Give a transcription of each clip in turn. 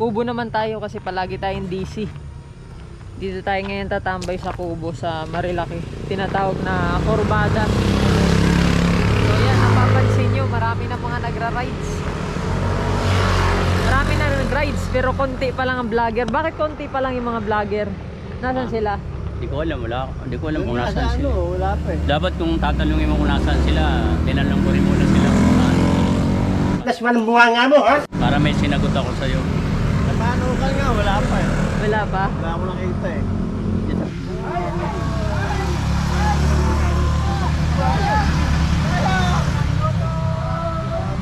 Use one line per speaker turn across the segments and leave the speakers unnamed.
Kubo naman tayo kasi palagi tayong DC. Dito tayo ngayon tatambay sa Kubo sa Marilaki. Tinatawag na Corbada. So yan, napapansin nyo, marami na mga nagra-rides. Marami na nag-rides pero konti pa lang ang vlogger. Bakit konti pa lang yung mga vlogger? Nasaan sila?
Hindi ko alam, hindi ko alam kung nasaan sila.
Wala pa eh.
Dapat kung tatanungin mo kung nasaan sila, tinanong ko rin muna sila kung saan.
Mas walang bunga nga mo, ha?
Para may sinagot ako sa'yo.
Paano ka nga? Wala pa eh.
Wala pa?
Wala ko nakita eh.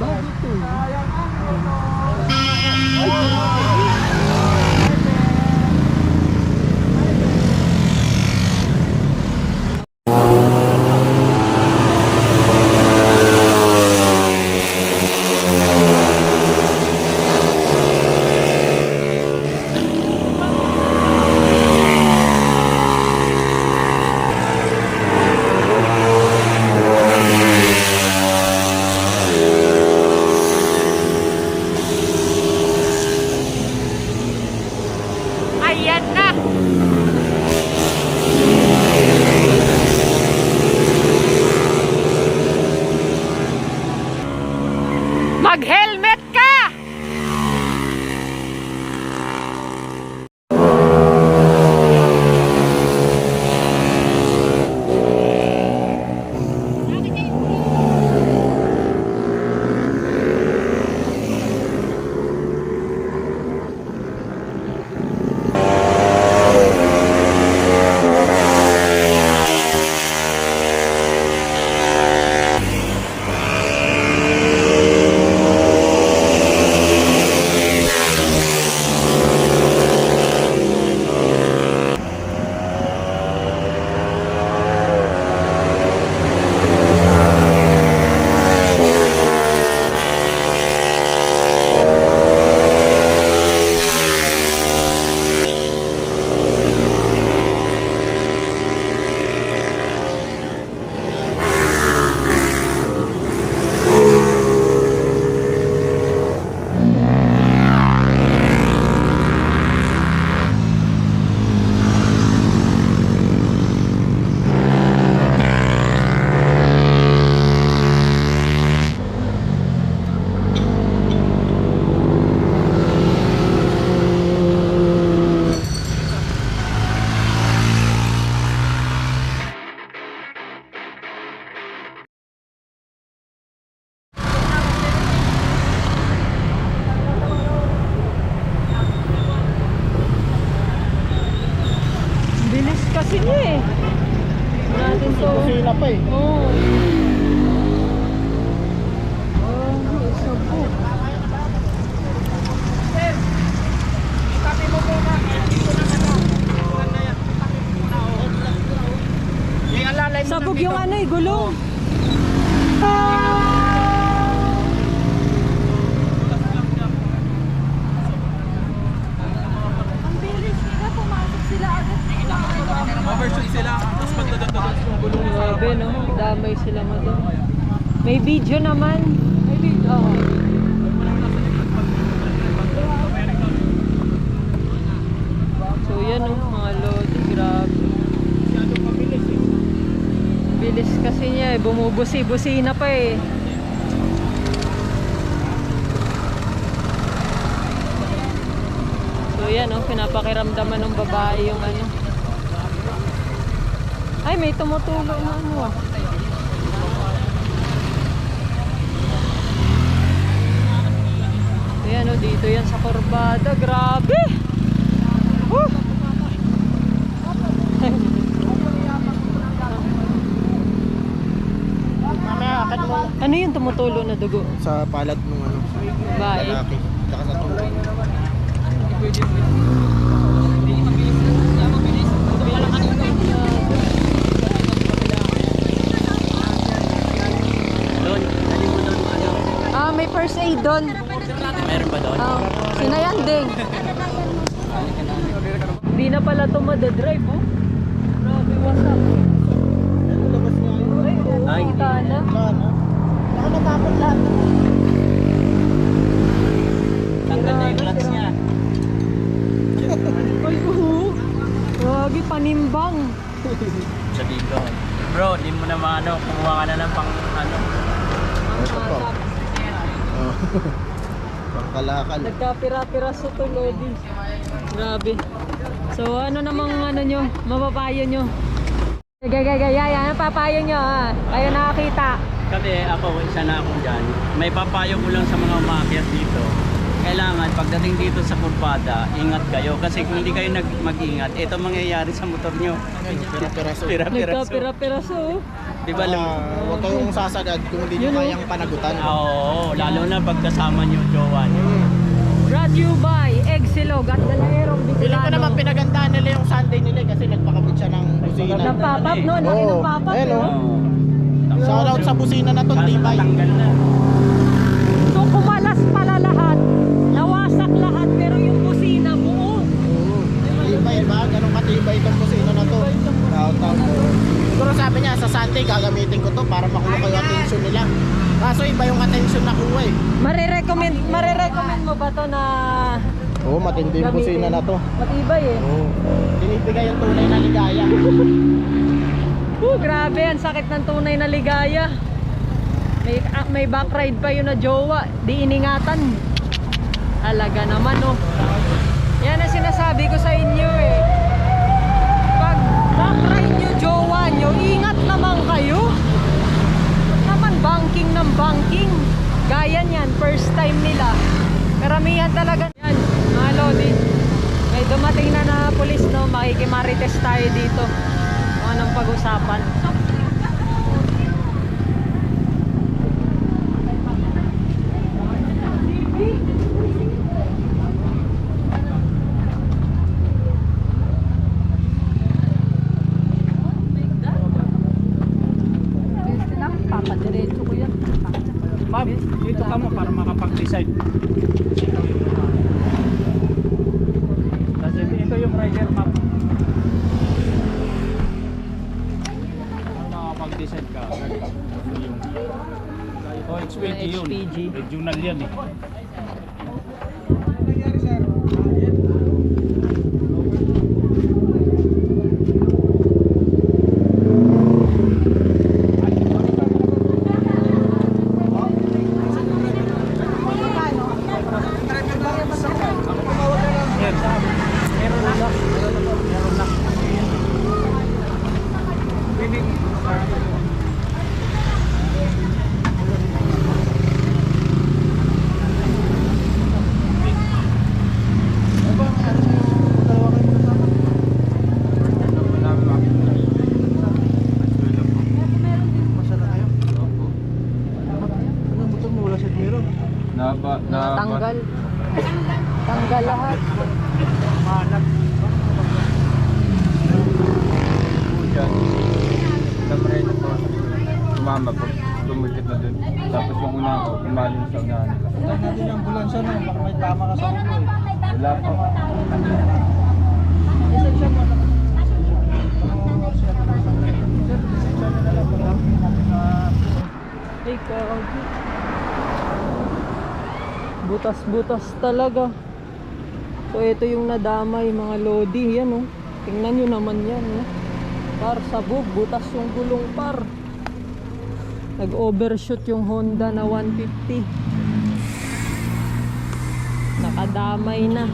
Bago to. Ayan na! Mag-helmet ka! Bilis kasi niya eh. Natin to.
Sila pa eh.
Oo. Oh, isa po. Sabog yung ano eh, gulong. Ang bilis nila, pumasok sila agad.
Overshoot sila, tapos magdadagdagan yung gulong sa
Grabe no, damay sila mo doon. May video naman. May video. Oo. So yan no, mga lodi, grabe. Bilis kasi niya eh, bumubusi-busi na pa eh. So yan no, pinapakiramdaman ng babae yung ano. Ay, may tumutulo na ano ah. Ayan o, dito yan sa Corbada. Grabe!
Mamaya, akad mo
Ano yung tumutulo na dugo?
sa palad ng ano.
Bae?
Lalaki. Tsaka sa tubig.
Doon, dali mo doon, ano?
Ah, may first aid doon.
Meron ba doon?
Oh, sinayanding. Hindi na pala ito madadrive, oh. Grabe, what's up?
Ay, hindi.
Kita na.
Baka natapon lahat.
Tanggal na yung clutch niya.
panimbang.
Sa dito. Bro, di mo na maano, kumuha ka na ng pang ano.
Ito po. Oh. Pangkalakal.
Nagkapira-pira sa Lodi. Grabe. So ano namang ano nyo, mapapayo nyo? Gaya, ano papayo nyo ha? Kayo nakakita.
Kasi ako, isa na ako dyan. May papayo ko lang sa mga umakyat dito. Kailangan pagdating dito sa kurbada, ingat kayo. Kasi kung hindi kayo mag-ingat, ito mangyayari sa motor nyo.
Pira-piraso.
Pira-piraso.
Nagkapira-piraso.
Diba lang?
Huwag kayong sasagad kung hindi nyo
Yun, oh.
kayang panagutan.
Oo, lalo na pagkasama nyo, jowa nyo.
Brought you by Exilog at Galaerong
Feeling ko naman
Bicolano.
pinagandaan nila yung Sunday nila kasi nagpakabit siya ng busina.
Napapap no? Laki ng
Oo.
papap
Ayun,
no?
oh.
Oo.
Shoutout sa busina na to, tibay.
Tanggal na.
So kumalas pala lahat. Nawasak lahat pero yung busina buo.
Tibay ba? Ganun katibay itong busina na to. Shoutout. Siguro sabi niya, sa Sunday gagamitin ko to para makuha kayo attention nila. Kaso iba yung attention na kuha eh.
Marirecommend mo ba to na
Oo, matindi yung
gamitin?
busina na to.
Matibay eh.
Oo. Tinibigay yung tunay na ligaya.
Grabe, ang sakit ng tunay na ligaya. May back ride pa yun na jowa. Di iningatan. Talaga naman oh. Yan ang sinasabi ko sa inyo eh. Pag back ride nyo jowa nyo, ingat naman kayo. Naman banking ng banking. Gaya niyan, first time nila. Karamihan talaga. Yan, mga lodi. May dumating na pulis no, makikimarites tayo dito. Kung anong pag-usapan. Papadiretso ko yan.
Bob, dito ka mo para makapag-decide. Kasi ito yung rider map. Para makapag-decide ka. Oh, HPG yun.
HPG.
Regional yan eh.
Tanggal. Tanggal lahat.
Sumama pag lumikit na dun. Tapos yung una ko, kumalim sa unahan nila.
Wala natin yung ambulansya na, baka may tama ka sa ulo eh.
Wala pa.
Ay, kagi. Butas-butas talaga. So, ito yung nadamay, mga lodi. Yan, oh. Tingnan nyo naman yan, oh. Par, sabog. Butas yung gulong, par. Nag-overshoot yung Honda na 150. Nakadamay na.